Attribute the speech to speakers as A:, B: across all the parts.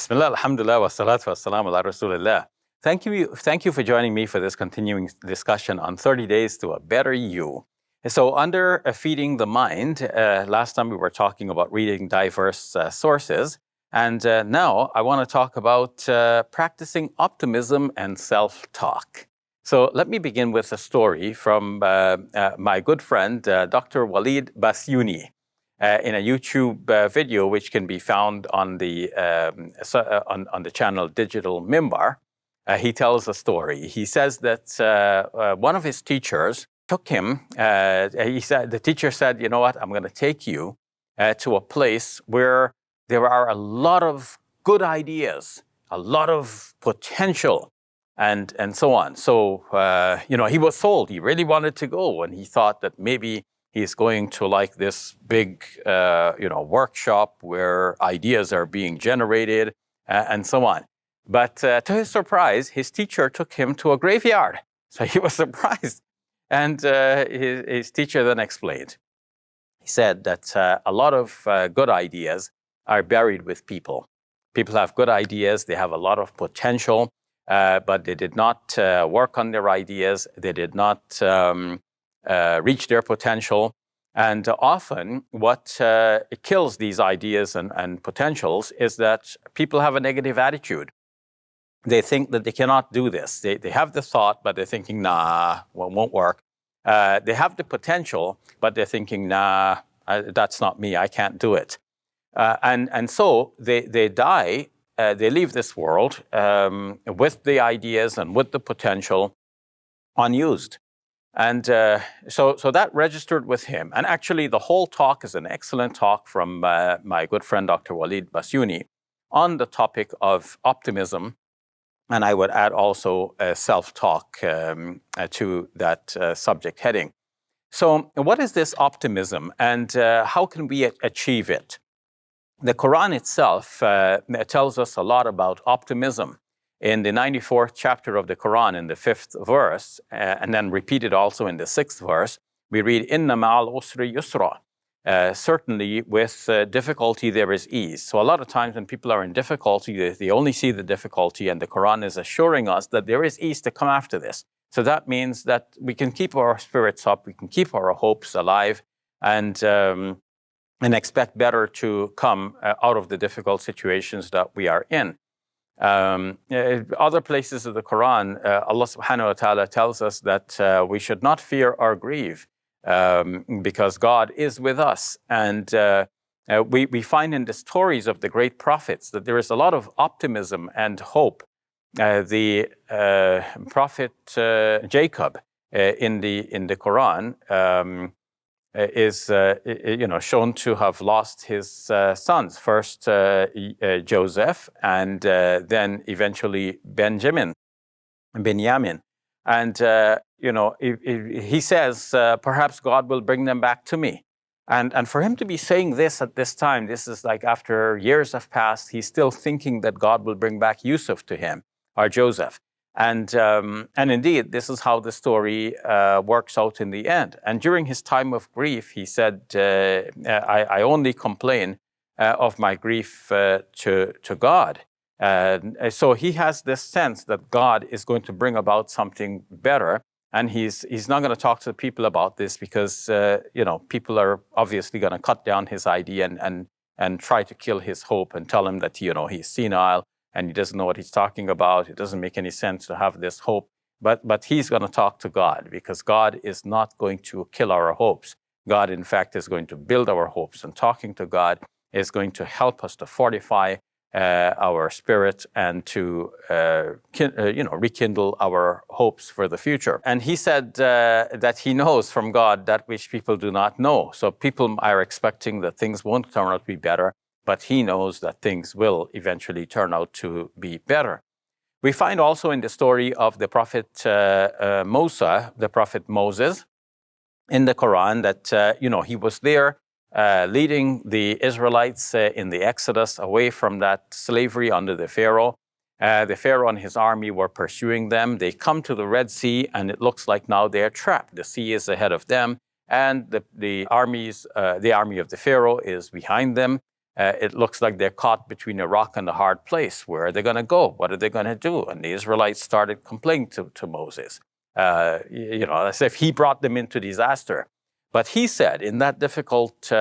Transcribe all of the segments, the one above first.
A: Bismillah, alhamdulillah, wa salatu wa salam ala rasulillah. Thank you for joining me for this continuing discussion on 30 Days to a Better You. So under Feeding the Mind, last time we were talking about reading diverse sources, and now I want to talk about practicing optimism and self-talk. So let me begin with a story from my good friend, Dr. Walid Basyouni. In a YouTube video, which can be found on the channel Digital Mimbar, he tells a story. He says that one of his teachers took him. The teacher said, "You know what? I'm going to take you to a place where there are a lot of good ideas, a lot of potential, and so on." So he was sold. He really wanted to go, and he thought that maybe he's going to like this big, workshop where ideas are being generated and so on. But to his surprise, his teacher took him to a graveyard. So he was surprised. And his teacher then explained. He said that a lot of good ideas are buried with people. People have good ideas. They have a lot of potential, but they did not work on their ideas. They did not reach their potential. And often what kills these ideas and potentials is that people have a negative attitude. They think that they cannot do this. They have the thought, but they're thinking, nah, well, it won't work. They have the potential, but they're thinking, nah, that's not me, I can't do it. And so they die, they leave this world with the ideas and with the potential unused. And so that registered with him. And actually, the whole talk is an excellent talk from my good friend, Dr. Walid Basyouni, on the topic of optimism. And I would add also self-talk to that subject heading. So what is this optimism, and how can we achieve it? The Quran itself tells us a lot about optimism. In the 94th chapter of the Quran, in the 5th verse, and then repeated also in the 6th verse, we read, "Inna ma'al usri yusra." Certainly, with difficulty there is ease. So a lot of times when people are in difficulty, they only see the difficulty, and the Quran is assuring us that there is ease to come after this. So that means that we can keep our spirits up, we can keep our hopes alive, and expect better to come out of the difficult situations that we are in. Other places of the Quran, Allah subhanahu wa ta'ala tells us that we should not fear or grieve because God is with us. And we find in the stories of the great prophets that there is a lot of optimism and hope. The prophet Jacob in the Quran is shown to have lost his sons, first Joseph, and then eventually Benjamin. And he says, perhaps God will bring them back to me. And for him to be saying this at this time, this is like after years have passed, he's still thinking that God will bring back Yusuf to him, or Joseph. And indeed, this is how the story works out in the end. And during his time of grief, he said, I only complain of my grief to God. So he has this sense that God is going to bring about something better. And he's not going to talk to the people about this because, people are obviously going to cut down his idea and try to kill his hope and tell him that, he's senile and he doesn't know what he's talking about. It doesn't make any sense to have this hope. But he's going to talk to God because God is not going to kill our hopes. God, in fact, is going to build our hopes. And talking to God is going to help us to fortify our spirit and to rekindle our hopes for the future. And he said that he knows from God that which people do not know. So people are expecting that things won't turn out to be better, but he knows that things will eventually turn out to be better. We find also in the story of the prophet Musa, the prophet Moses, in the Quran that, he was there leading the Israelites in the Exodus away from that slavery under the Pharaoh. The Pharaoh and his army were pursuing them. They come to the Red Sea, and it looks like now they're trapped. The sea is ahead of them, and the army of the Pharaoh is behind them. it looks like they're caught between a rock and a hard place. Where are they going to go? What are they going to do? And the Israelites started complaining to Moses, as if he brought them into disaster. But he said, in that difficult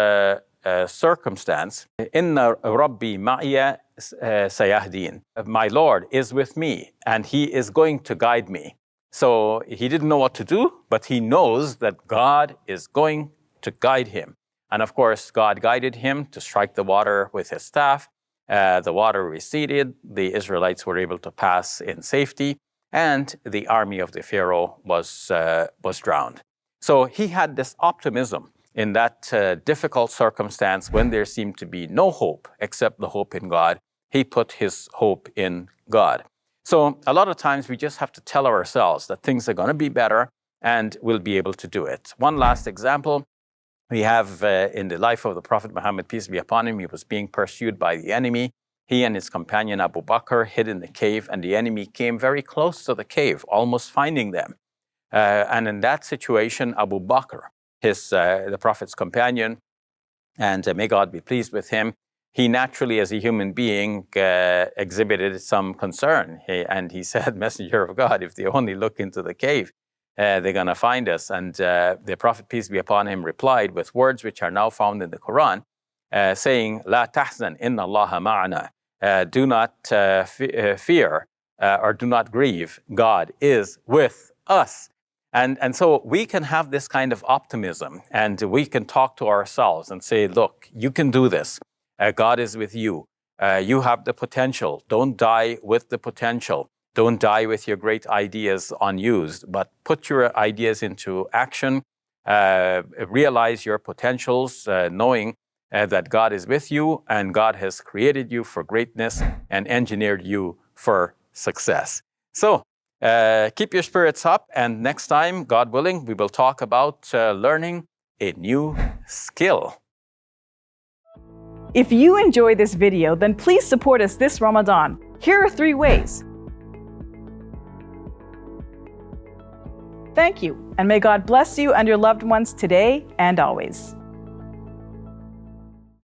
A: circumstance, Inna Rabbi Ma'iya Sayahdin. My Lord is with me, and He is going to guide me. So he didn't know what to do, but he knows that God is going to guide him. And of course, God guided him to strike the water with his staff. The water receded. The Israelites were able to pass in safety, and the army of the Pharaoh was drowned. So he had this optimism in that difficult circumstance when there seemed to be no hope except the hope in God. He put his hope in God. So a lot of times we just have to tell ourselves that things are going to be better and we'll be able to do it. One last example we have in the life of the Prophet Muhammad, peace be upon him. He was being pursued by the enemy. He and his companion Abu Bakr hid in the cave, and the enemy came very close to the cave, almost finding them. And in that situation, Abu Bakr, the Prophet's companion, and may God be pleased with him, he naturally, as a human being, exhibited some concern. And he said, Messenger of God, if they only look into the cave, they're going to find us. And the Prophet, peace be upon him, replied with words which are now found in the Quran, saying, La tahzan, inna Allaha ma'ana. Do not fear or do not grieve. God is with us. And so we can have this kind of optimism, and we can talk to ourselves and say, look, you can do this. God is with you. You have the potential. Don't die with the potential. Don't die with your great ideas unused, but put your ideas into action. Realize your potentials, knowing that God is with you and God has created you for greatness and engineered you for success. So keep your spirits up, and next time, God willing, we will talk about learning a new skill.
B: If you enjoy this video, then please support us this Ramadan. Here are 3 ways. Thank you, and may God bless you and your loved ones today and always.